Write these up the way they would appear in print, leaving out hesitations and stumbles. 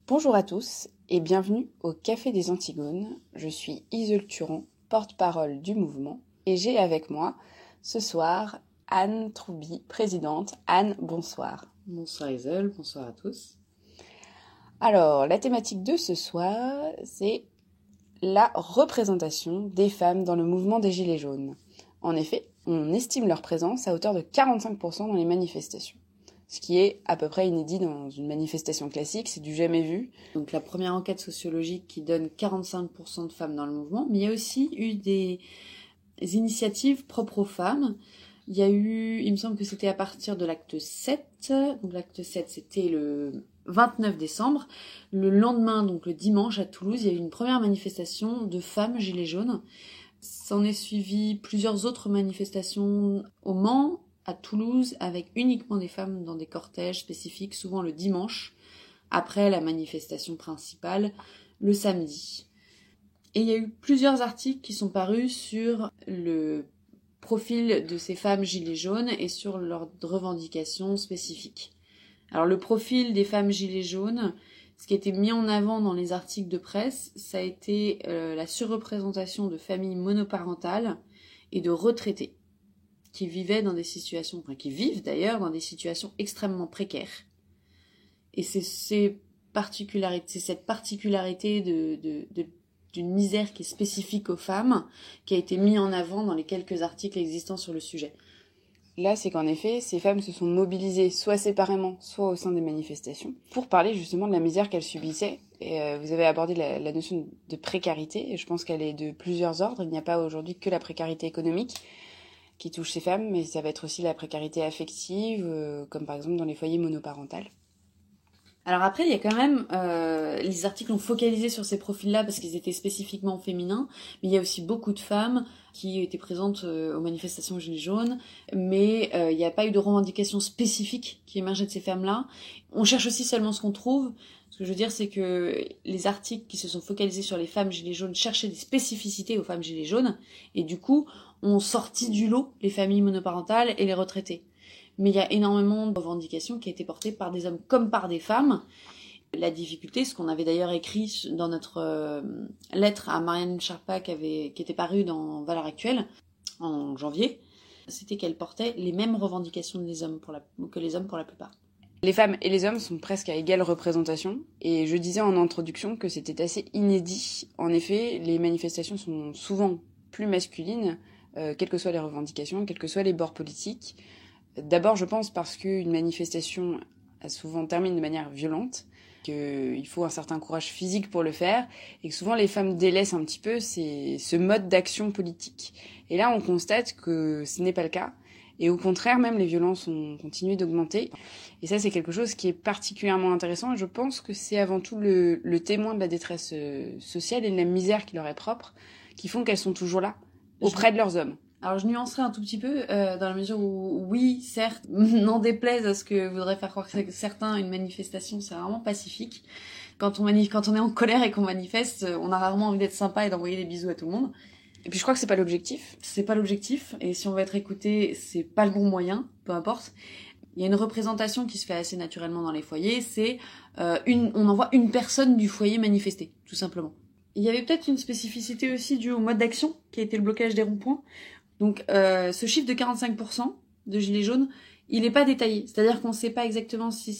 Bonjour à tous et bienvenue au Café des Antigones. Je suis Iseult Turan, porte-parole du mouvement, et j'ai avec moi ce soir Anne Troubi, présidente. Anne, bonsoir. Bonsoir Isole, bonsoir à tous. Alors, la thématique de ce soir, c'est la représentation des femmes dans le mouvement des Gilets jaunes. En effet, on estime leur présence à hauteur de 45% dans les manifestations. Ce qui est à peu près inédit dans une manifestation classique, c'est du jamais vu. Donc la première enquête sociologique qui donne 45% de femmes dans le mouvement, mais il y a aussi eu des initiatives propres aux femmes. Il y a eu, il me semble que c'était à partir de l'acte 7, donc l'acte 7 c'était le 29 décembre. Le lendemain, donc le dimanche à Toulouse, il y a eu une première manifestation de femmes gilets jaunes. S'en est suivi plusieurs autres manifestations au Mans, à Toulouse, avec uniquement des femmes dans des cortèges spécifiques, souvent le dimanche, après la manifestation principale, le samedi. Et il y a eu plusieurs articles qui sont parus sur le profil de ces femmes gilets jaunes et sur leurs revendications spécifiques. Alors le profil des femmes gilets jaunes, ce qui a été mis en avant dans les articles de presse, ça a été la surreprésentation de familles monoparentales et de retraités qui vivaient dans des situations, enfin qui vivent d'ailleurs dans des situations extrêmement précaires. Et c'est cette particularité d'une misère qui est spécifique aux femmes qui a été mise en avant dans les quelques articles existants sur le sujet. Là, c'est qu'en effet, ces femmes se sont mobilisées soit séparément, soit au sein des manifestations, pour parler justement de la misère qu'elles subissaient. Et vous avez abordé la notion de précarité, et je pense qu'elle est de plusieurs ordres. Il n'y a pas aujourd'hui que la précarité économique qui touche ces femmes, mais ça va être aussi la précarité affective, comme par exemple dans les foyers monoparentales. Alors après, il y a quand même, les articles ont focalisé sur ces profils-là parce qu'ils étaient spécifiquement féminins, mais il y a aussi beaucoup de femmes qui étaient présentes aux manifestations Gilets jaunes, mais il n'y a pas eu de revendications spécifiques qui émergeaient de ces femmes-là. On cherche aussi seulement ce qu'on trouve. Ce que je veux dire, c'est que les articles qui se sont focalisés sur les femmes Gilets jaunes cherchaient des spécificités aux femmes Gilets jaunes, et du coup, ont sorti du lot les familles monoparentales et les retraités. Mais il y a énormément de revendications qui ont été portées par des hommes comme par des femmes. La difficulté, ce qu'on avait d'ailleurs écrit dans notre lettre à Marianne Sharpa qui était parue dans Valeurs Actuelles en janvier, c'était qu'elle portait les mêmes revendications que les hommes pour la plupart. Les femmes et les hommes sont presque à égale représentation, et je disais en introduction que c'était assez inédit. En effet, les manifestations sont souvent plus masculines, quelles que soient les revendications, quels que soient les bords politiques. D'abord, je pense parce qu'une manifestation a souvent termine de manière violente, qu'il faut un certain courage physique pour le faire, et que souvent les femmes délaissent un petit peu ce mode d'action politique. Et là, on constate que ce n'est pas le cas, et au contraire, même les violences ont continué d'augmenter. Et ça, c'est quelque chose qui est particulièrement intéressant, et je pense que c'est avant tout le témoin de la détresse sociale et de la misère qui leur est propre, qui font qu'elles sont toujours là, auprès de leurs hommes. Alors je nuancerai un tout petit peu dans la mesure où oui, certes, n'en déplaise à ce que voudraient faire croire certains, une manifestation c'est vraiment pacifique. Quand on est en colère et qu'on manifeste, on a rarement envie d'être sympa et d'envoyer des bisous à tout le monde. Et puis je crois que c'est pas l'objectif. C'est pas l'objectif, et si on veut être écouté, c'est pas le bon moyen, peu importe. Il y a une représentation qui se fait assez naturellement dans les foyers, c'est on envoie une personne du foyer manifester, tout simplement. Il y avait peut-être une spécificité aussi due au mode d'action, qui a été le blocage des ronds-points. Donc ce chiffre de 45% de gilets jaunes, il n'est pas détaillé. C'est-à-dire qu'on ne sait pas exactement si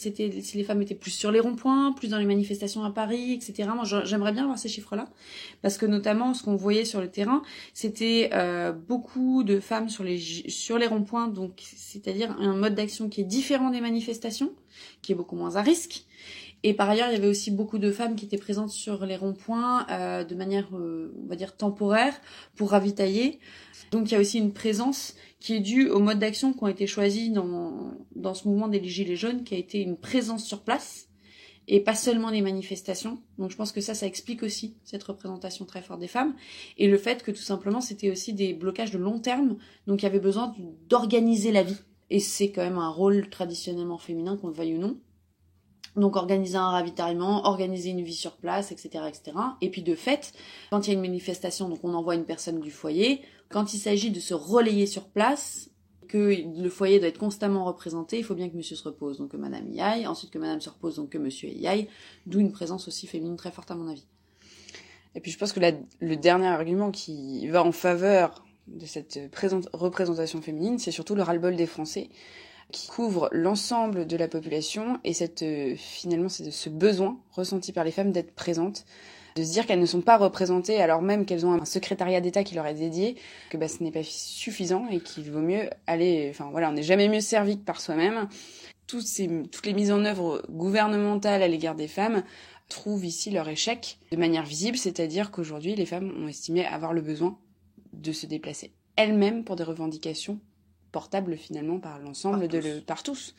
les femmes étaient plus sur les ronds-points, plus dans les manifestations à Paris, etc. Moi, j'aimerais bien voir ces chiffres-là, parce que notamment, ce qu'on voyait sur le terrain, c'était beaucoup de femmes sur les ronds-points, donc c'est-à-dire un mode d'action qui est différent des manifestations, qui est beaucoup moins à risque. Et par ailleurs, il y avait aussi beaucoup de femmes qui étaient présentes sur les ronds-points de manière, on va dire, temporaire, pour ravitailler. Donc il y a aussi une présence qui est due aux modes d'action qui ont été choisis dans ce mouvement des Gilets jaunes, qui a été une présence sur place, et pas seulement les manifestations. Donc je pense que ça explique aussi cette représentation très forte des femmes, et le fait que tout simplement c'était aussi des blocages de long terme, donc il y avait besoin d'organiser la vie. Et c'est quand même un rôle traditionnellement féminin, qu'on le veuille ou non. Donc organiser un ravitaillement, organiser une vie sur place, etc., etc. Et puis de fait, quand il y a une manifestation, donc on envoie une personne du foyer. Quand il s'agit de se relayer sur place, que le foyer doit être constamment représenté, il faut bien que monsieur se repose, donc que madame y aille, ensuite que madame se repose, donc que monsieur y aille, d'où une présence aussi féminine très forte à mon avis. Et puis je pense que le dernier argument qui va en faveur de cette représentation féminine, c'est surtout le ras-le-bol des Français, qui couvre l'ensemble de la population, et finalement c'est ce besoin ressenti par les femmes d'être présentes, de se dire qu'elles ne sont pas représentées alors même qu'elles ont un secrétariat d'État qui leur est dédié, que ce n'est pas suffisant et qu'il vaut mieux aller... Enfin voilà, on n'est jamais mieux servi que par soi-même. Toutes les mises en œuvre gouvernementales à l'égard des femmes trouvent ici leur échec de manière visible, c'est-à-dire qu'aujourd'hui les femmes ont estimé avoir le besoin de se déplacer elles-mêmes pour des revendications portables finalement par l'ensemble par tous.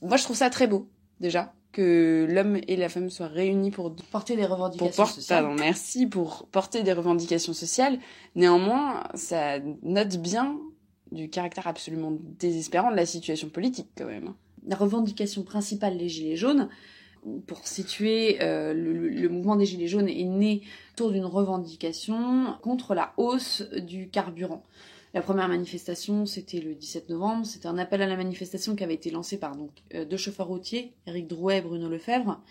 Moi je trouve ça très beau déjà que l'homme et la femme soient réunis pour porter des revendications sociales. Pour porter des revendications sociales. Néanmoins, ça note bien du caractère absolument désespérant de la situation politique quand même. La revendication principale des Gilets jaunes, pour situer, le mouvement des Gilets jaunes est né autour d'une revendication contre la hausse du carburant. La première manifestation, c'était le 17 novembre. C'était un appel à la manifestation qui avait été lancé par deux chauffeurs routiers, Éric Drouet et Bruno Lefebvre,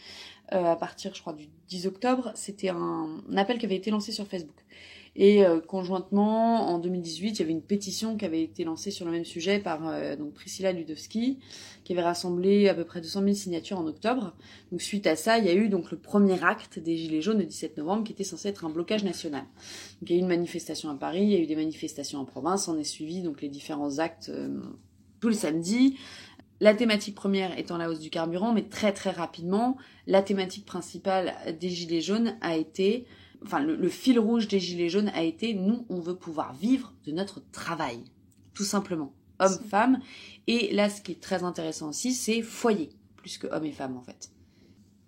à partir, je crois, du 10 octobre. C'était un appel qui avait été lancé sur Facebook. Et conjointement, en 2018, il y avait une pétition qui avait été lancée sur le même sujet par Priscilla Ludowski, qui avait rassemblé à peu près 200 000 signatures en octobre. Donc suite à ça, il y a eu donc le premier acte des Gilets jaunes le 17 novembre, qui était censé être un blocage national. Donc il y a eu une manifestation à Paris, il y a eu des manifestations en province, on est suivi donc les différents actes tous les samedis. La thématique première étant la hausse du carburant, mais très très rapidement, la thématique principale des Gilets jaunes a été... Enfin, le fil rouge des Gilets jaunes a été « Nous, on veut pouvoir vivre de notre travail ». Tout simplement. Hommes, femmes. Et là, ce qui est très intéressant aussi, c'est foyer, plus que hommes et femmes, en fait.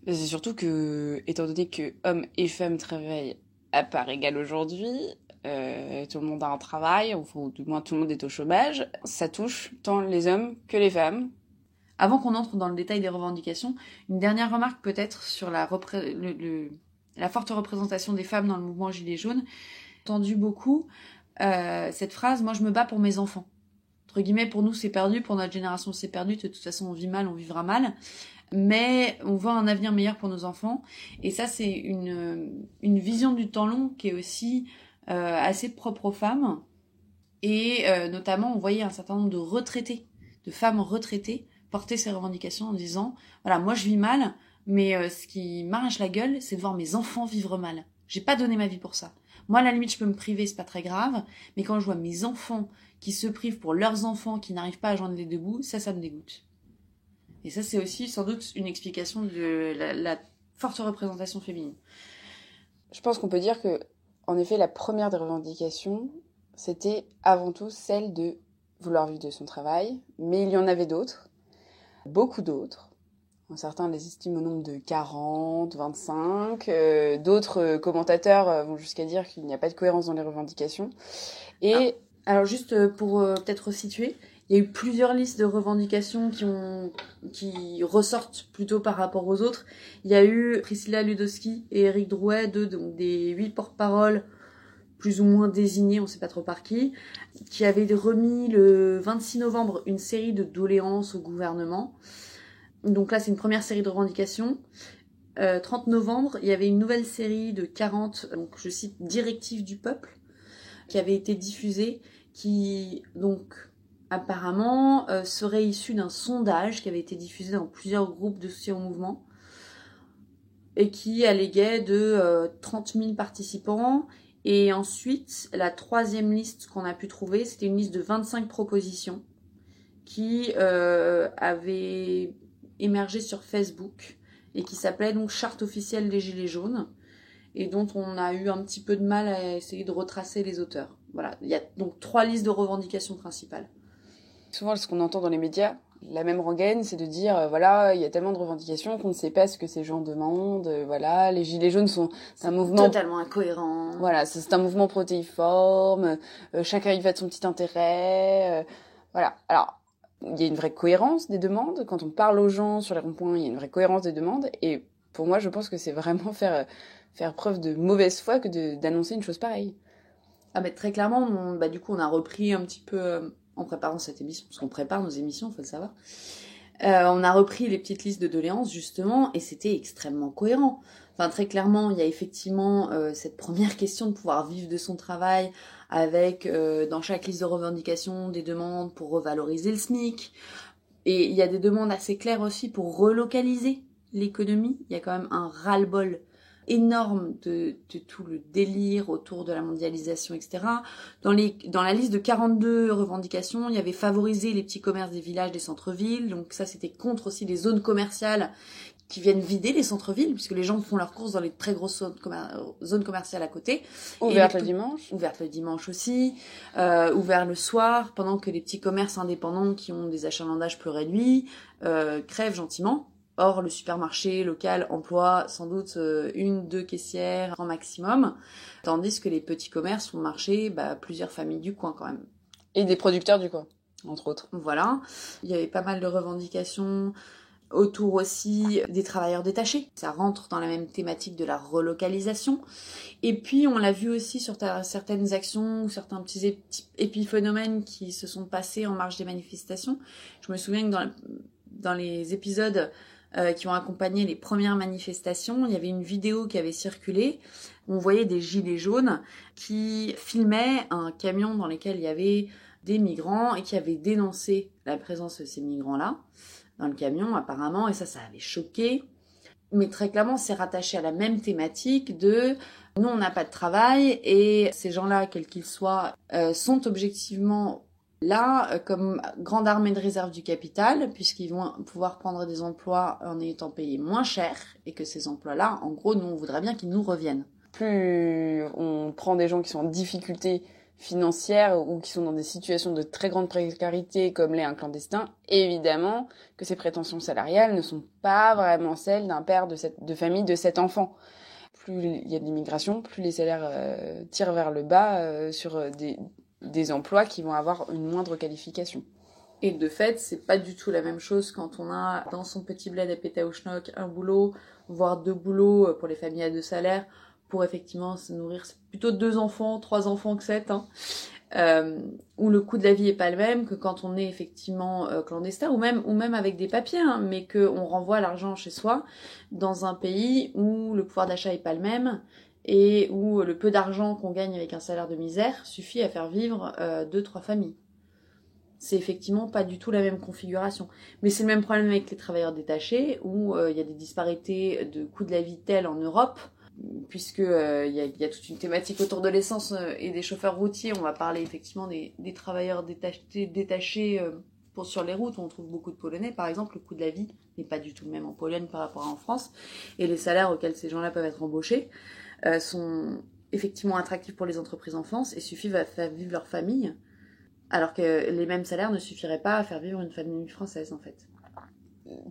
C'est surtout que, étant donné que hommes et femmes travaillent à part égale aujourd'hui, tout le monde a un travail, ou du moins tout le monde est au chômage, ça touche tant les hommes que les femmes. Avant qu'on entre dans le détail des revendications, une dernière remarque peut-être sur la forte représentation des femmes dans le mouvement Gilets jaunes. J'ai entendu beaucoup cette phrase « Moi, je me bats pour mes enfants ». Entre guillemets, pour nous, c'est perdu. Pour notre génération, c'est perdu. De toute façon, on vit mal, on vivra mal. Mais on veut un avenir meilleur pour nos enfants. Et ça, c'est une vision du temps long qui est aussi assez propre aux femmes. Et notamment, on voyait un certain nombre de femmes retraitées, porter ces revendications en disant « Voilà, moi, je vis mal. Mais ce qui m'arrache la gueule, c'est de voir mes enfants vivre mal. J'ai pas donné ma vie pour ça. Moi, à la limite, je peux me priver, c'est pas très grave. Mais quand je vois mes enfants qui se privent pour leurs enfants, qui n'arrivent pas à joindre les deux bouts, ça me dégoûte. » Et ça, c'est aussi sans doute une explication de la forte représentation féminine. Je pense qu'on peut dire que, en effet, la première des revendications, c'était avant tout celle de vouloir vivre de son travail. Mais il y en avait d'autres, beaucoup d'autres. Certains les estiment au nombre de 40, 25. D'autres commentateurs vont jusqu'à dire qu'il n'y a pas de cohérence dans les revendications. Et alors juste pour peut-être resituer, il y a eu plusieurs listes de revendications qui ressortent plutôt par rapport aux autres. Il y a eu Priscilla Ludowski et Éric Drouet, donc des 8 porte-paroles plus ou moins désignés, on ne sait pas trop par qui avaient remis le 26 novembre une série de doléances au gouvernement. Donc là, c'est une première série de revendications. 30 novembre, il y avait une nouvelle série de 40, donc je cite, directives du peuple, qui avait été diffusée, qui, donc, apparemment, serait issue d'un sondage qui avait été diffusé dans plusieurs groupes de soutien au mouvement, et qui alléguait de 30 000 participants. Et ensuite, la troisième liste qu'on a pu trouver, c'était une liste de 25 propositions qui avait émergé sur Facebook et qui s'appelait donc Charte officielle des Gilets jaunes et dont on a eu un petit peu de mal à essayer de retracer les auteurs. Voilà, il y a donc 3 listes de revendications principales. Souvent, ce qu'on entend dans les médias, la même rengaine, c'est de dire, voilà, il y a tellement de revendications qu'on ne sait pas ce que ces gens demandent, voilà, les Gilets jaunes c'est un mouvement... totalement incohérent. Voilà, c'est un mouvement protéiforme, chacun y va de son petit intérêt, voilà. Alors, il y a une vraie cohérence des demandes. Quand on parle aux gens sur les ronds-points, il y a une vraie cohérence des demandes. Et pour moi, je pense que c'est vraiment faire preuve de mauvaise foi que d'annoncer une chose pareille. Ah, mais très clairement, du coup, on a repris un petit peu en préparant cette émission, parce qu'on prépare nos émissions, faut le savoir. On a repris les petites listes de doléances, justement, et c'était extrêmement cohérent. Enfin, très clairement, il y a effectivement cette première question de pouvoir vivre de son travail, avec dans chaque liste de revendications des demandes pour revaloriser le SMIC. Et il y a des demandes assez claires aussi pour relocaliser l'économie. Il y a quand même un ras-le-bol énorme de tout le délire autour de la mondialisation, etc. Dans la liste de 42 revendications, il y avait favoriser les petits commerces des villages, des centres-villes. Donc ça, c'était contre aussi les zones commerciales qui viennent vider les centres-villes, puisque les gens font leurs courses dans les très grosses zones commerciales à côté. Ouvertes le dimanche. Ouvertes le dimanche aussi, ouvert le soir, pendant que les petits commerces indépendants qui ont des achalandages plus réduits crèvent gentiment. Or, le supermarché local emploie sans doute 1-2 caissières en maximum, tandis que les petits commerces font marcher plusieurs familles du coin quand même. Et des producteurs du coin, entre autres. Voilà. Il y avait pas mal de revendications autour aussi des travailleurs détachés. Ça rentre dans la même thématique de la relocalisation. Et puis, on l'a vu aussi sur certaines actions, certains petits épiphénomènes qui se sont passés en marge des manifestations. Je me souviens que dans les épisodes qui ont accompagné les premières manifestations, il y avait une vidéo qui avait circulé où on voyait des gilets jaunes qui filmaient un camion dans lequel il y avait des migrants et qui avaient dénoncé la présence de ces migrants-là dans le camion apparemment, et ça avait choqué. Mais très clairement, c'est rattaché à la même thématique de nous, on n'a pas de travail et ces gens-là, quels qu'ils soient, sont objectivement là comme grande armée de réserve du capital, puisqu'ils vont pouvoir prendre des emplois en étant payés moins cher, et que ces emplois-là, en gros, nous, on voudrait bien qu'ils nous reviennent. Plus on prend des gens qui sont en difficulté financière ou qui sont dans des situations de très grande précarité comme l'est un clandestin, évidemment que ces prétentions salariales ne sont pas vraiment celles d'un père de famille de 7 enfants. Plus il y a de l'immigration, plus les salaires tirent vers le bas sur des emplois qui vont avoir une moindre qualification. Et de fait, c'est pas du tout la même chose quand on a dans son petit bled à Pétaouchnok un boulot, voire 2 boulots pour les familles à 2 salaires, pour effectivement se nourrir. C'est plutôt 2 enfants, 3 enfants que 7, où le coût de la vie est pas le même que quand on est effectivement clandestin, ou même avec des papiers, mais qu'on renvoie l'argent chez soi dans un pays où le pouvoir d'achat est pas le même, et où le peu d'argent qu'on gagne avec un salaire de misère suffit à faire vivre 2-3 familles. C'est effectivement pas du tout la même configuration. Mais c'est le même problème avec les travailleurs détachés, où il y a des disparités de coût de la vie telles en Europe, puisque y a toute une thématique autour de l'essence et des chauffeurs routiers. On va parler effectivement des travailleurs détachés sur les routes, où on trouve beaucoup de Polonais. Par exemple, le coût de la vie n'est pas du tout le même en Pologne par rapport à en France, et les salaires auxquels ces gens-là peuvent être embauchés sont effectivement attractifs pour les entreprises en France et suffisent à faire vivre leur famille, alors que les mêmes salaires ne suffiraient pas à faire vivre une famille française en fait.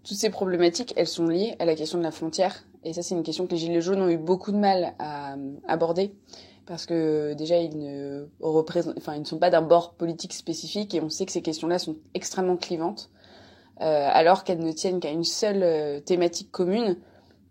Toutes ces problématiques, elles sont liées à la question de la frontière. Et ça, c'est une question que les Gilets jaunes ont eu beaucoup de mal à aborder. Parce que déjà, ils ne sont pas d'un bord politique spécifique. Et on sait que ces questions-là sont extrêmement clivantes. Alors qu'elles ne tiennent qu'à une seule thématique commune,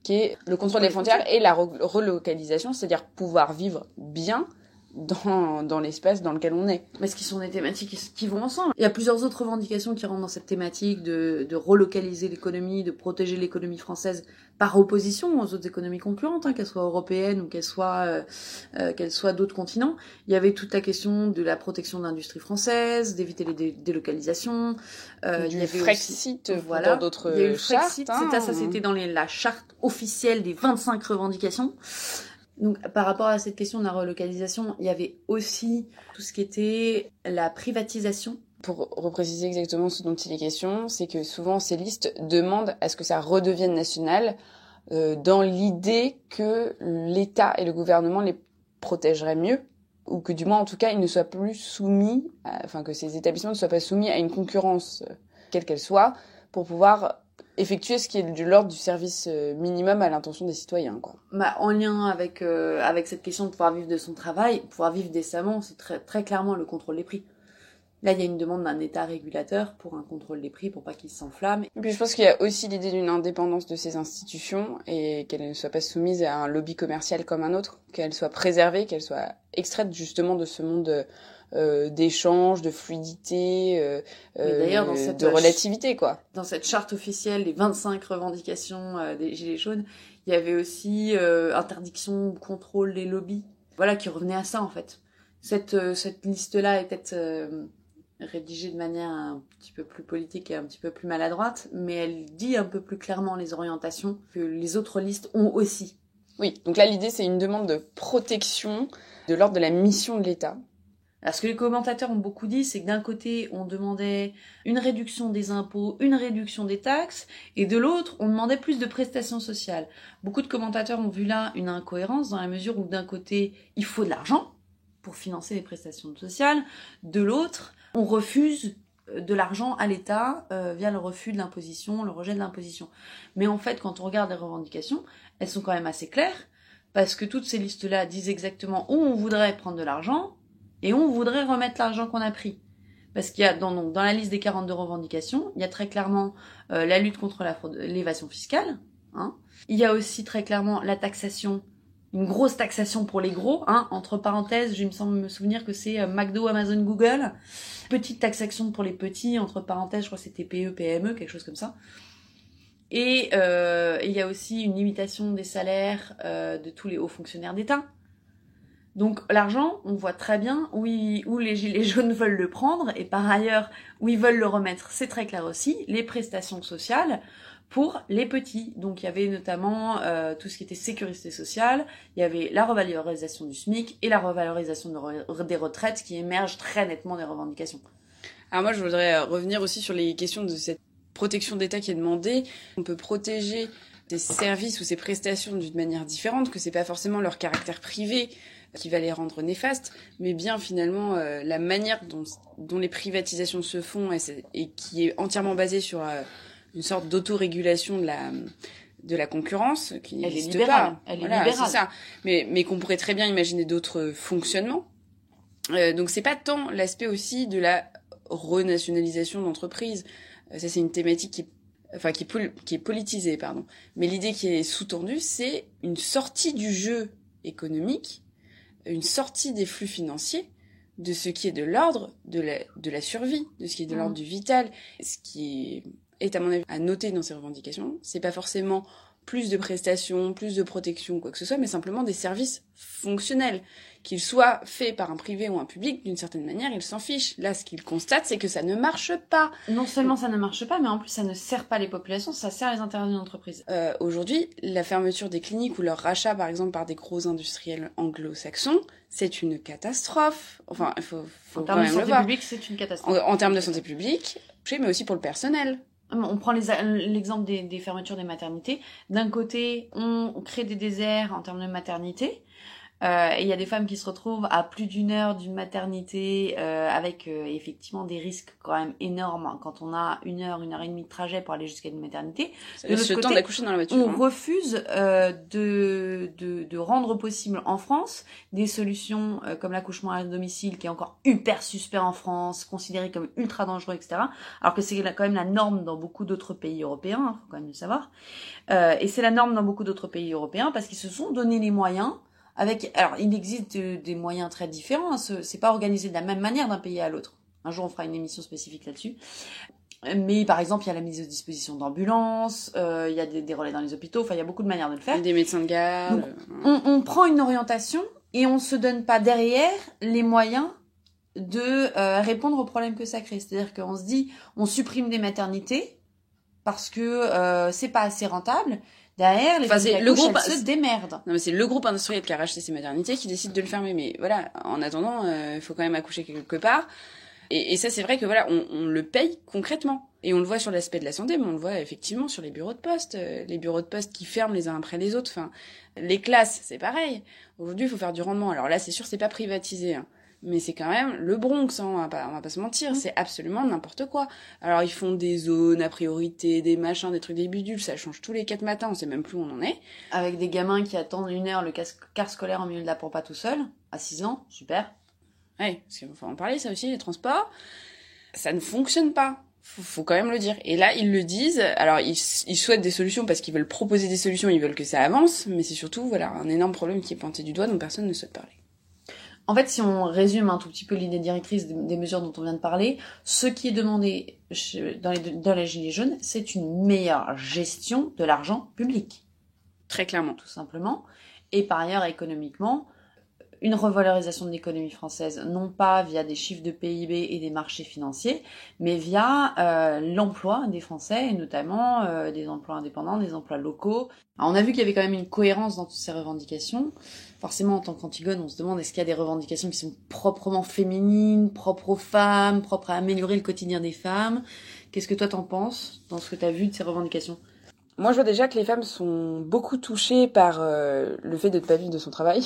qui est le contrôle des frontières et la relocalisation. C'est-à-dire pouvoir vivre bien dans l'espace dans lequel on est. Parce qu'ils sont des thématiques qui vont ensemble. Il y a plusieurs autres revendications qui rentrent dans cette thématique de relocaliser l'économie, de protéger l'économie française par opposition aux autres économies concurrentes, qu'elles soient européennes ou qu'elles soient d'autres continents. Il y avait toute la question de la protection de l'industrie française, d'éviter les délocalisations. Il y avait Frexit, voilà, dans d'autres il y a eu chartes. Ça, c'était dans la charte officielle des 25 revendications. Donc, par rapport à cette question de la relocalisation, il y avait aussi tout ce qui était la privatisation. Pour repréciser exactement ce dont il est question, c'est que souvent ces listes demandent à ce que ça redevienne national dans l'idée que l'État et le gouvernement les protégeraient mieux, ou que du moins en tout cas ils ne soient plus soumis, que ces établissements ne soient pas soumis à une concurrence quelle qu'elle soit, pour pouvoir effectuer ce qui est de l'ordre du service minimum à l'intention des citoyens, quoi. En lien avec cette question de pouvoir vivre de son travail, pouvoir vivre décemment, c'est très, très clairement le contrôle des prix. Là, il y a une demande d'un État régulateur pour un contrôle des prix, pour pas qu'ils s'enflamment. Et puis je pense qu'il y a aussi l'idée d'une indépendance de ces institutions et qu'elles ne soient pas soumises à un lobby commercial comme un autre, qu'elles soient préservées, qu'elles soient extraites justement de ce monde d'échange, de fluidité, d'ailleurs, de relativité, quoi. Dans cette charte officielle, les 25 revendications des Gilets jaunes, il y avait aussi interdiction, contrôle des lobbies. Voilà, qui revenait à ça, en fait. Cette liste-là est peut-être rédigée de manière un petit peu plus politique et un petit peu plus maladroite, mais elle dit un peu plus clairement les orientations que les autres listes ont aussi. Oui, donc là, l'idée, c'est une demande de protection de l'ordre de la mission de l'État. Alors, ce que les commentateurs ont beaucoup dit, c'est que d'un côté, on demandait une réduction des impôts, une réduction des taxes, et de l'autre, on demandait plus de prestations sociales. Beaucoup de commentateurs ont vu là une incohérence dans la mesure où d'un côté, il faut de l'argent pour financer les prestations sociales, de l'autre, on refuse de l'argent à l'État via le refus de l'imposition, le rejet de l'imposition. Mais en fait, quand on regarde les revendications, elles sont quand même assez claires, parce que toutes ces listes-là disent exactement où on voudrait prendre de l'argent, et on voudrait remettre l'argent qu'on a pris. Parce qu'il y a dans la liste des 42 revendications, il y a très clairement la lutte contre l'évasion fiscale. Hein. Il y a aussi très clairement la taxation, une grosse taxation pour les gros. Hein. Entre parenthèses, je me semble me souvenir que c'est McDo, Amazon, Google. Petite taxation pour les petits, entre parenthèses, je crois que c'était PE, PME, quelque chose comme ça. Et il y a aussi une limitation des salaires de tous les hauts fonctionnaires d'État. Donc l'argent, on voit très bien où les gilets jaunes veulent le prendre, et par ailleurs, où ils veulent le remettre, c'est très clair aussi, les prestations sociales pour les petits. Donc il y avait notamment tout ce qui était sécurité sociale, il y avait la revalorisation du SMIC et la revalorisation des retraites qui émergent très nettement des revendications. Alors moi, je voudrais revenir aussi sur les questions de cette protection d'État qui est demandée. On peut protéger des services ou ces prestations d'une manière différente, que c'est pas forcément leur caractère privé qui va les rendre néfastes, mais bien finalement la manière dont les privatisations se font et qui est entièrement basée sur une sorte d'autorégulation de la concurrence qui n'existe pas. Elle est libérale. C'est ça. Mais qu'on pourrait très bien imaginer d'autres fonctionnements. Donc c'est pas tant l'aspect aussi de la renationalisation d'entreprises. Ça c'est une thématique qui est politisée, pardon. Mais l'idée qui est sous-tendue, c'est une sortie du jeu économique, une sortie des flux financiers, de ce qui est de l'ordre de la survie, de ce qui est de l'ordre du vital. Ce qui est à mon avis à noter dans ces revendications, c'est pas forcément plus de prestations, plus de protection, quoi que ce soit, mais simplement des services fonctionnels. Qu'ils soient faits par un privé ou un public, d'une certaine manière, ils s'en fichent. Là, ce qu'ils constatent, c'est que ça ne marche pas. Non seulement ça ne marche pas, mais en plus ça ne sert pas les populations, ça sert les intérêts d'une entreprise. Aujourd'hui, la fermeture des cliniques ou leur rachat, par exemple, par des gros industriels anglo-saxons, c'est une catastrophe. Enfin, il faut quand même le voir. En termes de santé publique, c'est une catastrophe. En termes de santé publique, mais aussi pour le personnel. On prend l'exemple des fermetures des maternités. D'un côté, on crée des déserts en termes de maternité. Et il y a des femmes qui se retrouvent à plus d'une heure d'une maternité avec effectivement des risques quand même énormes quand on a une heure et demie de trajet pour aller jusqu'à une maternité. De l'autre côté, temps d'accoucher dans la voiture. On refuse de rendre possible en France des solutions comme l'accouchement à domicile qui est encore hyper suspect en France, considéré comme ultra dangereux, etc. Alors que c'est quand même la norme dans beaucoup d'autres pays européens, hein, faut quand même le savoir. Et c'est la norme dans beaucoup d'autres pays européens parce qu'ils se sont donné les moyens. Alors, il existe des moyens très différents. C'est pas organisé de la même manière d'un pays à l'autre. Un jour, on fera une émission spécifique là-dessus. Mais par exemple, il y a la mise à disposition d'ambulances, il y a des relais dans les hôpitaux. Enfin, il y a beaucoup de manières de le faire. Des médecins de garde. Donc, on prend une orientation et on se donne pas derrière les moyens de répondre aux problèmes que ça crée. C'est-à-dire qu'on se dit, on supprime des maternités parce que c'est pas assez rentable. Derrière, le groupe se démerde. Non, mais c'est le groupe industriel qui a racheté ces maternités qui décide de le fermer. Mais voilà, en attendant, il faut quand même accoucher quelque part. Et ça, c'est vrai que voilà, on le paye concrètement. Et on le voit sur l'aspect de la santé, mais on le voit effectivement sur les bureaux de poste. Les bureaux de poste qui ferment les uns après les autres. Enfin, les classes, c'est pareil. Aujourd'hui, il faut faire du rendement. Alors là, c'est sûr, c'est pas privatisé, hein. Mais c'est quand même le Bronx, hein, on va pas se mentir, c'est absolument n'importe quoi. Alors ils font des zones à priorité, des machins, des trucs, des bidules, ça change tous les 4 matins, on sait même plus où on en est. Avec des gamins qui attendent une heure le car scolaire en milieu de la pampa tout seul, à 6 ans, super. Ouais, parce qu'il faut en parler, ça aussi, les transports. Ça ne fonctionne pas. Faut quand même le dire. Et là, ils le disent. Alors, ils souhaitent des solutions parce qu'ils veulent proposer des solutions, ils veulent que ça avance, mais c'est surtout, voilà, un énorme problème qui est pointé du doigt dont personne ne souhaite parler. En fait, si on résume un tout petit peu l'idée directrice des mesures dont on vient de parler, ce qui est demandé dans les Gilets jaunes, c'est une meilleure gestion de l'argent public. Très clairement. Tout simplement. Et par ailleurs, économiquement, une revalorisation de l'économie française, non pas via des chiffres de PIB et des marchés financiers, mais via l'emploi des Français, et notamment des emplois indépendants, des emplois locaux. Alors, on a vu qu'il y avait quand même une cohérence dans toutes ces revendications. Forcément, en tant qu'Antigone, on se demande est-ce qu'il y a des revendications qui sont proprement féminines, propres aux femmes, propres à améliorer le quotidien des femmes. Qu'est-ce que toi t'en penses dans ce que t'as vu de ces revendications ? Moi, je vois déjà que les femmes sont beaucoup touchées par le fait de ne pas vivre de son travail,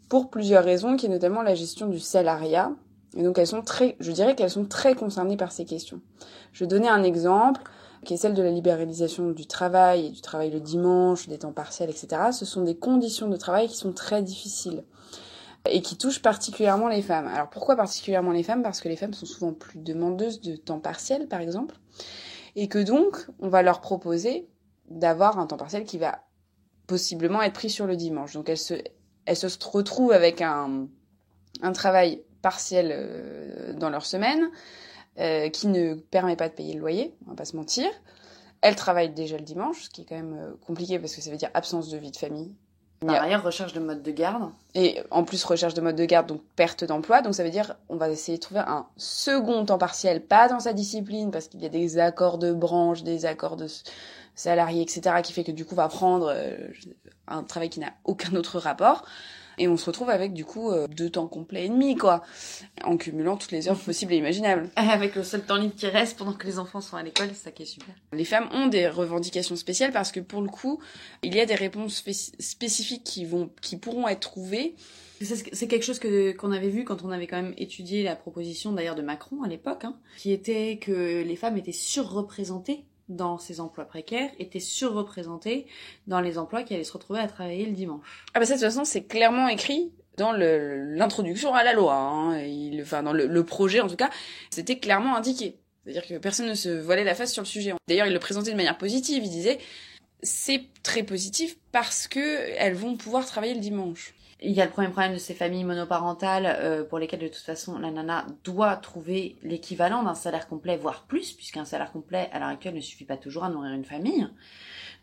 pour plusieurs raisons, qui est notamment la gestion du salariat. Et donc, je dirais qu'elles sont très concernées par ces questions. Je vais donner un exemple, qui est celle de la libéralisation du travail, et du travail le dimanche, des temps partiels, etc. Ce sont des conditions de travail qui sont très difficiles et qui touchent particulièrement les femmes. Alors, pourquoi particulièrement les femmes ? Parce que les femmes sont souvent plus demandeuses de temps partiel, par exemple, et que donc, on va leur proposer d'avoir un temps partiel qui va possiblement être pris sur le dimanche. Donc, elles se retrouvent avec un travail partiel dans leur semaine qui ne permet pas de payer le loyer, on va pas se mentir. Elles travaillent déjà le dimanche, ce qui est quand même compliqué parce que ça veut dire absence de vie de famille. Par ailleurs, recherche de mode de garde. Et en plus, recherche de mode de garde, donc perte d'emploi. Donc ça veut dire on va essayer de trouver un second temps partiel, pas dans sa discipline, parce qu'il y a des accords de branche, des accords de salariés, etc., qui fait que du coup, on va prendre un travail qui n'a aucun autre rapport. Et on se retrouve avec, du coup, 2 temps complets et demi, quoi. En cumulant toutes les heures possibles et imaginables. Avec le seul temps libre qui reste pendant que les enfants sont à l'école, c'est ça qui est super. Les femmes ont des revendications spéciales parce que, pour le coup, il y a des réponses spécifiques qui pourront être trouvées. C'est quelque chose qu'on avait vu quand on avait quand même étudié la proposition, d'ailleurs, de Macron à l'époque, qui était que les femmes étaient surreprésentées dans ces emplois précaires, étaient surreprésentées dans les emplois qui allaient se retrouver à travailler le dimanche. Ah bah ça, de toute façon, c'est clairement écrit dans l'introduction à la loi. Dans le projet, en tout cas, c'était clairement indiqué. C'est-à-dire que personne ne se voilait la face sur le sujet. D'ailleurs, il le présentait de manière positive. Il disait, c'est très positif parce que elles vont pouvoir travailler le dimanche. Il y a le premier problème de ces familles monoparentales pour lesquelles de toute façon la nana doit trouver l'équivalent d'un salaire complet, voire plus, puisqu'un salaire complet à l'heure actuelle ne suffit pas toujours à nourrir une famille.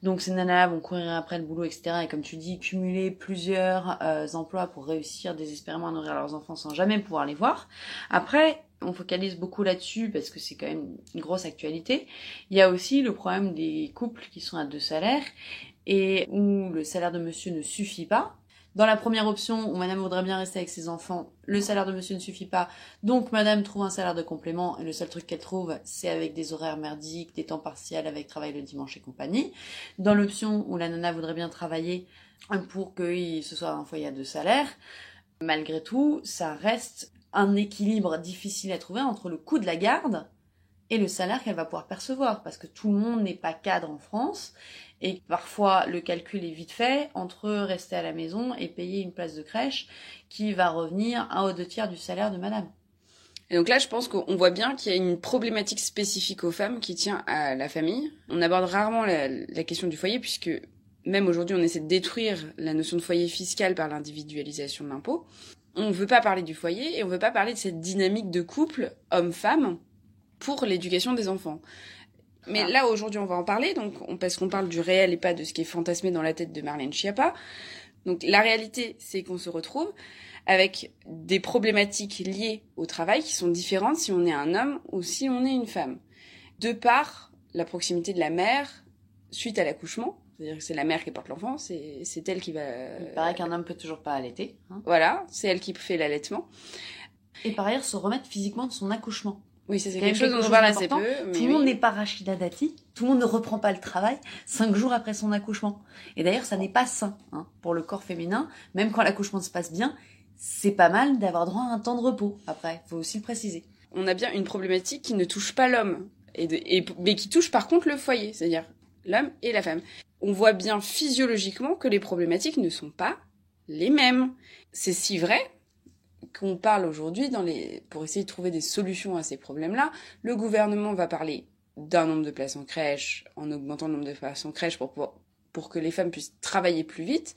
Donc ces nanas vont courir après le boulot, etc. Et comme tu dis, cumuler plusieurs emplois pour réussir désespérément à nourrir leurs enfants sans jamais pouvoir les voir. Après, on focalise beaucoup là-dessus parce que c'est quand même une grosse actualité. Il y a aussi le problème des couples qui sont à 2 salaires et où le salaire de monsieur ne suffit pas. Dans la première option, où madame voudrait bien rester avec ses enfants, le salaire de monsieur ne suffit pas, donc madame trouve un salaire de complément, et le seul truc qu'elle trouve, c'est avec des horaires merdiques, des temps partiels avec travail le dimanche et compagnie. Dans l'option où la nana voudrait bien travailler pour que ce soit un foyer à 2 salaires, malgré tout, ça reste un équilibre difficile à trouver entre le coût de la garde et le salaire qu'elle va pouvoir percevoir, parce que tout le monde n'est pas cadre en France, et parfois le calcul est vite fait entre rester à la maison et payer une place de crèche qui va revenir à 2/3 du salaire de madame. Et donc là, je pense qu'on voit bien qu'il y a une problématique spécifique aux femmes qui tient à la famille. On aborde rarement la question du foyer, puisque même aujourd'hui, on essaie de détruire la notion de foyer fiscal par l'individualisation de l'impôt. On ne veut pas parler du foyer et on ne veut pas parler de cette dynamique de couple homme-femme pour l'éducation des enfants. Mais là, aujourd'hui, on va en parler, parce qu'on parle du réel et pas de ce qui est fantasmé dans la tête de Marlène Schiappa. Donc, la réalité, c'est qu'on se retrouve avec des problématiques liées au travail qui sont différentes si on est un homme ou si on est une femme. De par la proximité de la mère suite à l'accouchement, c'est-à-dire que c'est la mère qui porte l'enfant, c'est elle qui va... Il paraît qu'un homme peut toujours pas allaiter. Voilà, c'est elle qui fait l'allaitement. Et par ailleurs, se remettre physiquement de son accouchement. Oui, ça c'est quelque chose dont on parle assez peu. Tout le monde n'est pas Rachida Dati, tout le monde ne reprend pas le travail 5 jours après son accouchement. Et d'ailleurs, ça n'est pas sain pour le corps féminin, même quand l'accouchement se passe bien, c'est pas mal d'avoir droit à un temps de repos. Après, faut aussi le préciser. On a bien une problématique qui ne touche pas l'homme, mais qui touche par contre le foyer, c'est-à-dire l'homme et la femme. On voit bien physiologiquement que les problématiques ne sont pas les mêmes. C'est si vrai qu'on parle aujourd'hui pour essayer de trouver des solutions à ces problèmes-là. Le gouvernement va parler d'un nombre de places en crèche, en augmentant le nombre de places en crèche pour que les femmes puissent travailler plus vite.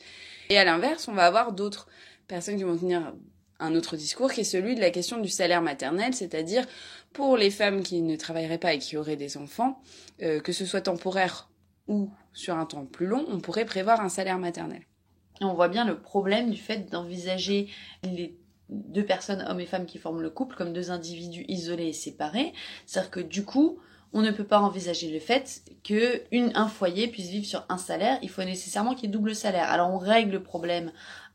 Et à l'inverse, on va avoir d'autres personnes qui vont tenir un autre discours qui est celui de la question du salaire maternel, c'est-à-dire pour les femmes qui ne travailleraient pas et qui auraient des enfants, que ce soit temporaire ou sur un temps plus long, on pourrait prévoir un salaire maternel. Et on voit bien le problème du fait d'envisager les deux personnes, hommes et femmes, qui forment le couple comme deux individus isolés et séparés. C'est-à-dire que du coup, on ne peut pas envisager le fait qu'un foyer puisse vivre sur un salaire. Il faut nécessairement qu'il y ait double salaire. Alors on règle le problème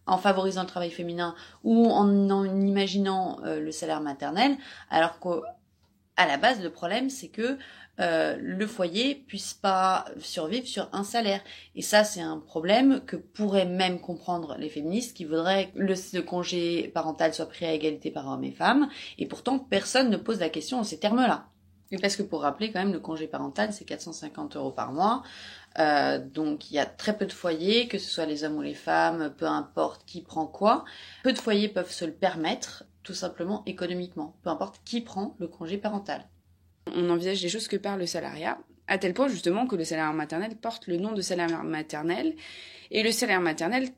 en favorisant le travail féminin ou en imaginant le salaire maternel, alors qu'à la base, le problème, c'est que le foyer puisse pas survivre sur un salaire. Et ça, c'est un problème que pourraient même comprendre les féministes qui voudraient que le congé parental soit pris à égalité par hommes et femmes. Et pourtant, personne ne pose la question en ces termes-là. Et parce que pour rappeler quand même, le congé parental, c'est 450 € par mois. Donc il y a très peu de foyers, que ce soit les hommes ou les femmes, peu importe qui prend quoi. Peu de foyers peuvent se le permettre, tout simplement économiquement, peu importe qui prend le congé parental. On envisage des choses que par le salariat, à tel point justement que le salaire maternel porte le nom de salaire maternel. Et le salaire maternel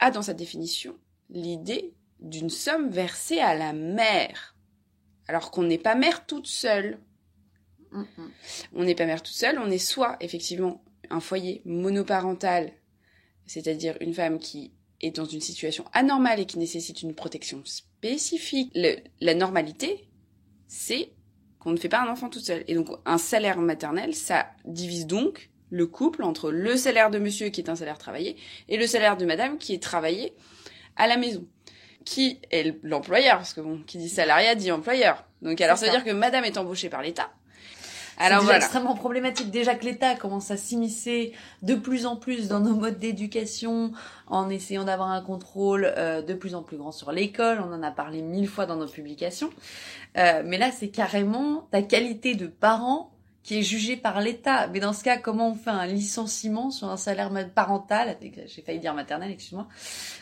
a dans sa définition l'idée d'une somme versée à la mère. Alors qu'on n'est pas mère toute seule. On n'est pas mère toute seule, on est soit effectivement un foyer monoparental, c'est-à-dire une femme qui est dans une situation anormale et qui nécessite une protection spécifique. La normalité, c'est qu'on ne fait pas un enfant toute seule. Et donc un salaire maternel, ça divise donc le couple entre le salaire de monsieur qui est un salaire travaillé et le salaire de madame qui est travaillé à la maison. Qui est l'employeur, parce que bon, qui dit salariat dit employeur. Donc alors ça veut dire que madame est embauchée par l'État. Alors c'est extrêmement problématique déjà que l'État commence à s'immiscer de plus en plus dans nos modes d'éducation en essayant d'avoir un contrôle de plus en plus grand sur l'école. On en a parlé 1000 fois dans nos publications. Mais là, c'est carrément ta qualité de parent qui est jugée par l'État. Mais dans ce cas, comment on fait un licenciement sur un salaire parental? J'ai failli dire maternel, excuse-moi.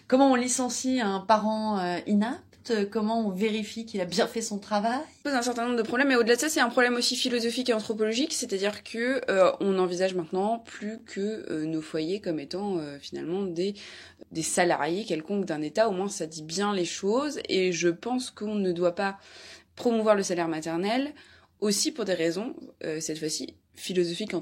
Comment on licencie un parent inapte? Comment on vérifie qu'il a bien fait son travail? Ça pose un certain nombre de problèmes, et au-delà de ça, c'est un problème aussi philosophique et anthropologique, c'est-à-dire que on envisage maintenant plus que nos foyers comme étant finalement des salariés quelconques d'un État. Au moins, ça dit bien les choses, et je pense qu'on ne doit pas promouvoir le salaire maternel aussi pour des raisons, cette fois-ci, philosophiques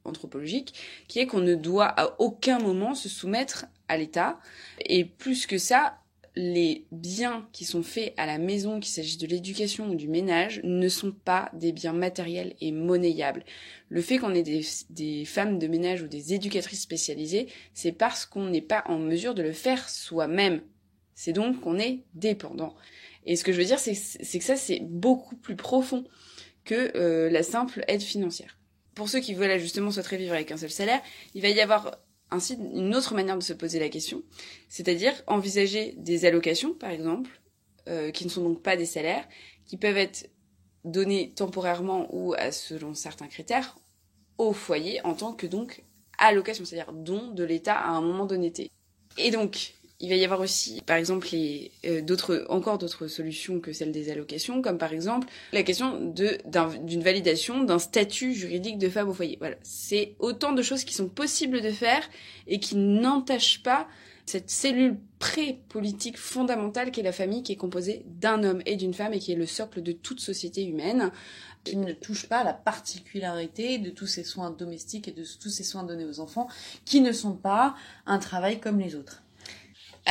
anthropologiques, qui est qu'on ne doit à aucun moment se soumettre à l'État, et plus que ça, les biens qui sont faits à la maison, qu'il s'agisse de l'éducation ou du ménage, ne sont pas des biens matériels et monnayables. Le fait qu'on ait des femmes de ménage ou des éducatrices spécialisées, c'est parce qu'on n'est pas en mesure de le faire soi-même. C'est donc qu'on est dépendant. Et ce que je veux dire, c'est que ça, c'est beaucoup plus profond que la simple aide financière. Pour ceux qui veulent justement souhaiteraient vivre avec un seul salaire, il va y avoir ainsi une autre manière de se poser la question, c'est-à-dire envisager des allocations, par exemple, qui ne sont donc pas des salaires, qui peuvent être donnés temporairement ou selon certains critères au foyer en tant que donc allocation, c'est-à-dire don de l'État à un moment donné. Et donc, il va y avoir aussi, par exemple, encore d'autres solutions que celles des allocations, comme par exemple la question d'une validation d'un statut juridique de femme au foyer. Voilà, c'est autant de choses qui sont possibles de faire et qui n'entachent pas cette cellule pré-politique fondamentale qu'est la famille, qui est composée d'un homme et d'une femme et qui est le socle de toute société humaine. Qui ne touche pas à la particularité de tous ces soins domestiques et de tous ces soins donnés aux enfants, qui ne sont pas un travail comme les autres.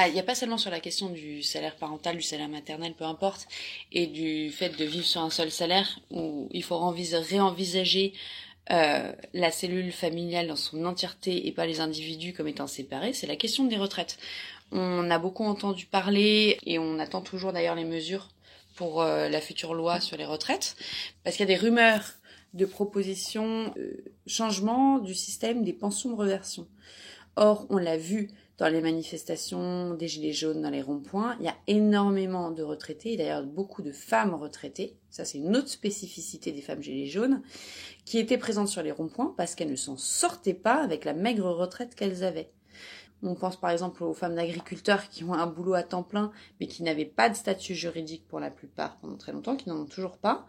Il n'y a pas seulement sur la question du salaire parental, du salaire maternel, peu importe, et du fait de vivre sur un seul salaire, où il faut réenvisager la cellule familiale dans son entièreté et pas les individus comme étant séparés, c'est la question des retraites. On a beaucoup entendu parler, et on attend toujours d'ailleurs les mesures pour la future loi sur les retraites, parce qu'il y a des rumeurs de propositions de changement du système des pensions de réversion. Or, on l'a vu dans les manifestations des Gilets jaunes, dans les ronds-points, il y a énormément de retraités, et d'ailleurs beaucoup de femmes retraitées, ça c'est une autre spécificité des femmes Gilets jaunes, qui étaient présentes sur les ronds-points parce qu'elles ne s'en sortaient pas avec la maigre retraite qu'elles avaient. On pense par exemple aux femmes d'agriculteurs qui ont un boulot à temps plein, mais qui n'avaient pas de statut juridique pour la plupart pendant très longtemps, qui n'en ont toujours pas.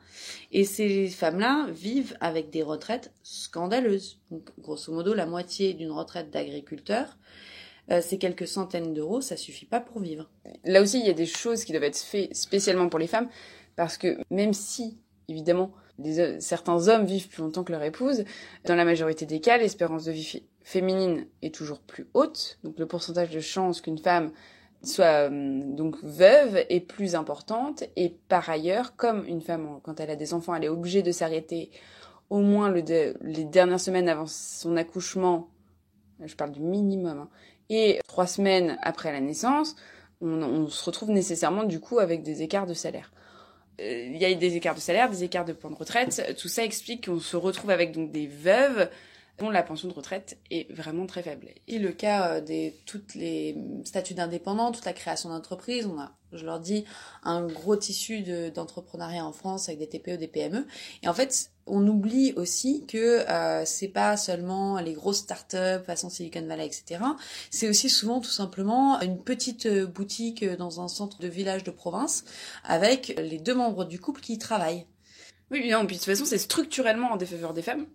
Et ces femmes-là vivent avec des retraites scandaleuses. Donc, grosso modo, la moitié d'une retraite d'agriculteur, c'est quelques centaines d'euros, ça suffit pas pour vivre. Là aussi, il y a des choses qui doivent être faites spécialement pour les femmes, parce que même si, évidemment, certains hommes vivent plus longtemps que leur épouse, dans la majorité des cas, l'espérance de vie féminine est toujours plus haute, donc le pourcentage de chances qu'une femme soit donc veuve est plus importante, et par ailleurs, comme une femme, quand elle a des enfants, elle est obligée de s'arrêter au moins les dernières semaines avant son accouchement, je parle du minimum, hein, et 3 semaines après la naissance, on se retrouve nécessairement du coup avec des écarts de salaire. Il y a des écarts de salaire, des écarts de plan de retraite. Tout ça explique qu'on se retrouve avec donc des veuves dont la pension de retraite est vraiment très faible. Et le cas toutes les statuts d'indépendants, toute la création d'entreprises, on a, je leur dis, un gros tissu d'entrepreneuriat en France avec des TPE, des PME. Et en fait, on oublie aussi que c'est pas seulement les grosses startups façon Silicon Valley, etc. C'est aussi souvent tout simplement une petite boutique dans un centre de village de province avec les 2 membres du couple qui y travaillent. Oui, non, puis de toute façon, c'est structurellement en défaveur des femmes.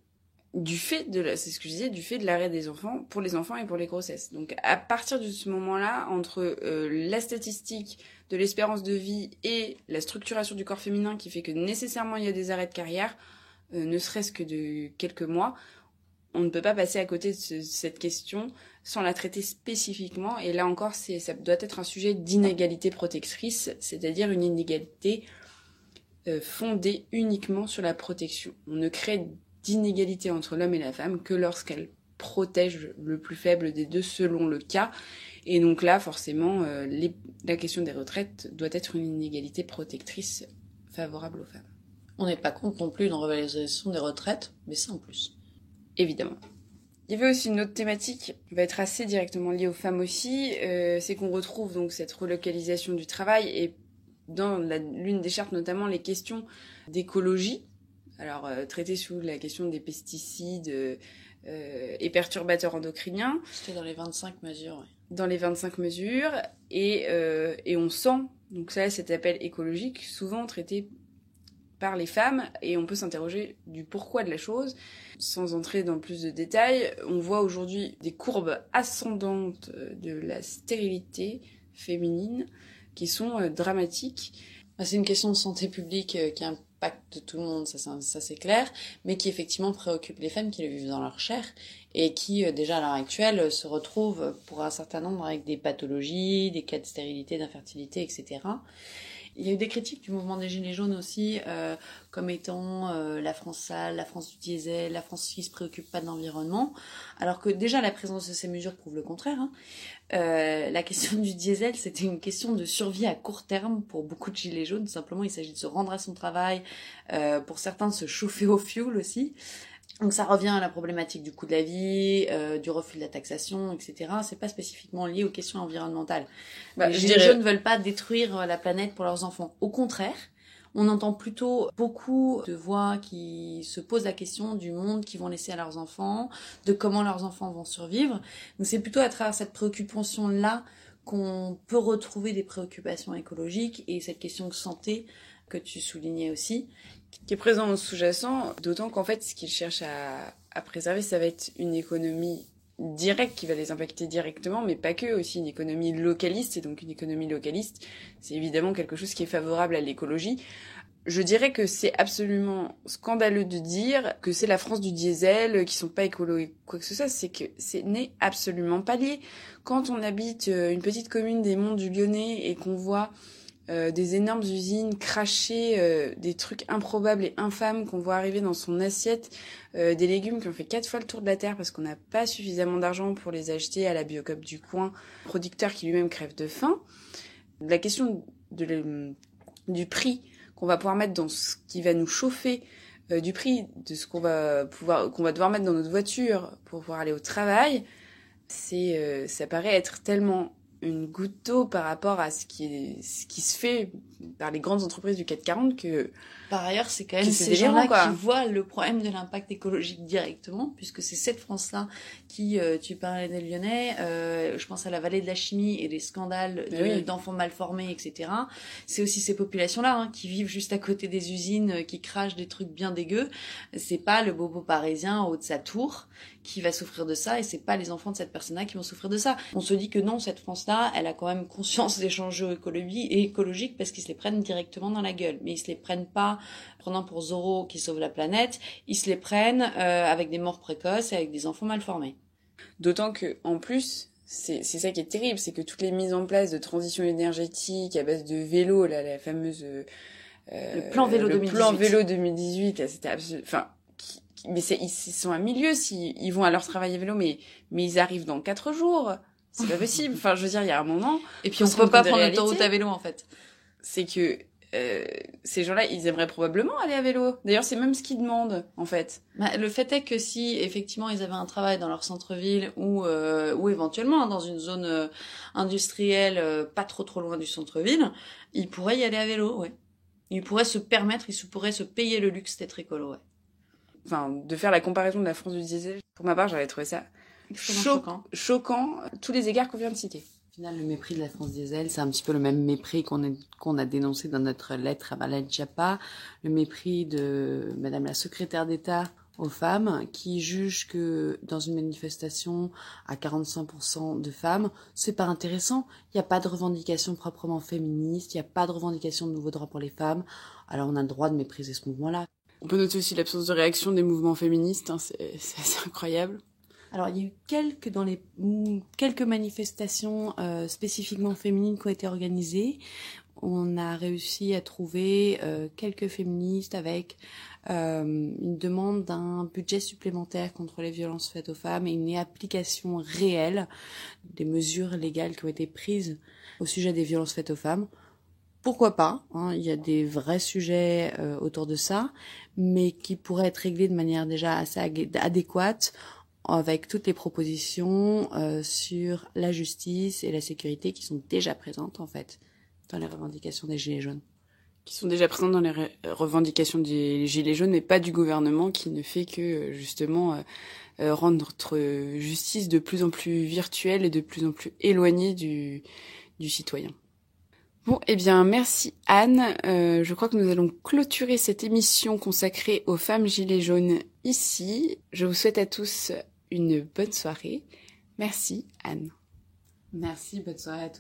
C'est ce que je disais, du fait de l'arrêt des enfants, pour les enfants et pour les grossesses. Donc, à partir de ce moment-là, entre la statistique de l'espérance de vie et la structuration du corps féminin qui fait que nécessairement il y a des arrêts de carrière, ne serait-ce que de quelques mois, on ne peut pas passer à côté de cette question sans la traiter spécifiquement. Et là encore, ça doit être un sujet d'inégalité protectrice, c'est-à-dire une inégalité fondée uniquement sur la protection. On ne crée d'inégalité entre l'homme et la femme que lorsqu'elle protège le plus faible des deux selon le cas. Et donc là, forcément, la question des retraites doit être une inégalité protectrice favorable aux femmes. On n'est pas contre non plus d'une revalorisation des retraites, mais ça en plus. Évidemment. Il y avait aussi une autre thématique qui va être assez directement liée aux femmes aussi, c'est qu'on retrouve donc cette relocalisation du travail et dans l'une des chartes notamment les questions d'écologie. Alors, traité sous la question des pesticides et perturbateurs endocriniens. C'était dans les 25 mesures, oui. Dans les 25 mesures, et on sent, donc ça, cet appel écologique, souvent traité par les femmes, et on peut s'interroger du pourquoi de la chose. Sans entrer dans plus de détails, on voit aujourd'hui des courbes ascendantes de la stérilité féminine qui sont dramatiques. C'est une question de santé publique qui impacte tout le monde, ça c'est clair, mais qui effectivement préoccupe les femmes qui le vivent dans leur chair et qui déjà à l'heure actuelle se retrouvent pour un certain nombre avec des pathologies, des cas de stérilité, d'infertilité, etc. Il y a eu des critiques du mouvement des Gilets jaunes aussi, comme étant la France sale, la France du diesel, la France qui se préoccupe pas de l'environnement, alors que déjà la présence de ces mesures prouve le contraire. La question du diesel, c'était une question de survie à court terme pour beaucoup de Gilets jaunes. Tout simplement, il s'agit de se rendre à son travail, pour certains de se chauffer au fioul aussi. Donc ça revient à la problématique du coût de la vie, du refus de la taxation, etc. C'est pas spécifiquement lié aux questions environnementales. Les Gilets jaunes ne veulent pas détruire la planète pour leurs enfants. Au contraire, on entend plutôt beaucoup de voix qui se posent la question du monde qu'ils vont laisser à leurs enfants, de comment leurs enfants vont survivre. Donc c'est plutôt à travers cette préoccupation-là qu'on peut retrouver des préoccupations écologiques et cette question de santé que tu soulignais aussi, qui est présent au sous-jacent, d'autant qu'en fait, ce qu'ils cherchent à préserver, ça va être une économie directe qui va les impacter directement, mais pas que, aussi une économie localiste, et donc une économie localiste, c'est évidemment quelque chose qui est favorable à l'écologie. Je dirais que c'est absolument scandaleux de dire que c'est la France du diesel, qui sont pas écolo et quoi que ce soit, c'est que ce n'est absolument pas lié. Quand on habite une petite commune des Monts du Lyonnais et qu'on voit des énormes usines cracher des trucs improbables et infâmes qu'on voit arriver dans son assiette, des légumes qui ont fait 4 fois le tour de la terre parce qu'on n'a pas suffisamment d'argent pour les acheter à la Biocoop du coin, producteur qui lui-même crève de faim. La question du prix qu'on va pouvoir mettre dans ce qui va nous chauffer, du prix de ce qu'on va devoir mettre dans notre voiture pour pouvoir aller au travail, ça paraît être tellement une goutte d'eau par rapport à ce qui se fait par les grandes entreprises du CAC 40 que... Par ailleurs, c'est quand même c'est ces délirant, gens-là quoi. qui voient le problème de l'impact écologique directement, puisque c'est cette France-là qui, tu parlais des Lyonnais, je pense à la vallée de la chimie et les scandales d'enfants mal formés, etc. C'est aussi ces populations-là qui vivent juste à côté des usines, qui crachent des trucs bien dégueux. C'est pas le bobo parisien au haut de sa tour qui va souffrir de ça, et c'est pas les enfants de cette personne-là qui vont souffrir de ça. On se dit que non, cette France-là, elle a quand même conscience des enjeux écologiques parce qu'ils se les prennent directement dans la gueule. Mais ils se les prennent pas prenant pour Zorro qui sauve la planète, ils se les prennent avec des morts précoces et avec des enfants mal formés. D'autant que, en plus, c'est ça qui est terrible, c'est que toutes les mises en place de transition énergétique à base de vélo, là, la fameuse... le plan vélo 2018. Le plan vélo 2018, là, c'était absolument... Enfin, mais ils sont à milieu ils vont à leur travail à vélo, mais ils arrivent dans 4 jours. C'est pas possible. Enfin, je veux dire, il y a un moment... Et puis on peut pas prendre l'autoroute à vélo, en fait. C'est que ces gens-là, ils aimeraient probablement aller à vélo. D'ailleurs, c'est même ce qu'ils demandent, en fait. Bah, le fait est que si, effectivement, ils avaient un travail dans leur centre-ville ou éventuellement dans une zone industrielle pas trop loin du centre-ville, ils pourraient y aller à vélo, ouais. Ils pourraient se payer le luxe d'être écolo, ouais. Enfin, de faire la comparaison de la France du diesel, pour ma part, j'avais trouvé ça choquant, tous les égards qu'on vient de citer. Au final, le mépris de la France diesel, c'est un petit peu le même mépris qu'on a dénoncé dans notre lettre à Malène Schiappa, le mépris de Madame la secrétaire d'État aux femmes, qui juge que dans une manifestation à 45% de femmes, c'est pas intéressant. Il n'y a pas de revendication proprement féministe, il n'y a pas de revendication de nouveaux droits pour les femmes. Alors on a le droit de mépriser ce mouvement-là. On peut noter aussi l'absence de réaction des mouvements féministes, c'est assez incroyable. Alors, il y a eu quelques manifestations spécifiquement féminines qui ont été organisées. On a réussi à trouver quelques féministes avec une demande d'un budget supplémentaire contre les violences faites aux femmes et une application réelle des mesures légales qui ont été prises au sujet des violences faites aux femmes. Pourquoi pas, il y a des vrais sujets autour de ça, mais qui pourraient être réglés de manière déjà assez adéquate avec toutes les propositions sur la justice et la sécurité qui sont déjà présentes, en fait, dans les revendications des Gilets jaunes. Qui sont déjà présentes dans les revendications des Gilets jaunes, mais pas du gouvernement qui ne fait que, justement, rendre notre justice de plus en plus virtuelle et de plus en plus éloignée du citoyen. Bon, eh bien, merci Anne. Je crois que nous allons clôturer cette émission consacrée aux femmes Gilets jaunes ici. Je vous souhaite à tous une bonne soirée. Merci Anne. Merci, bonne soirée à tous.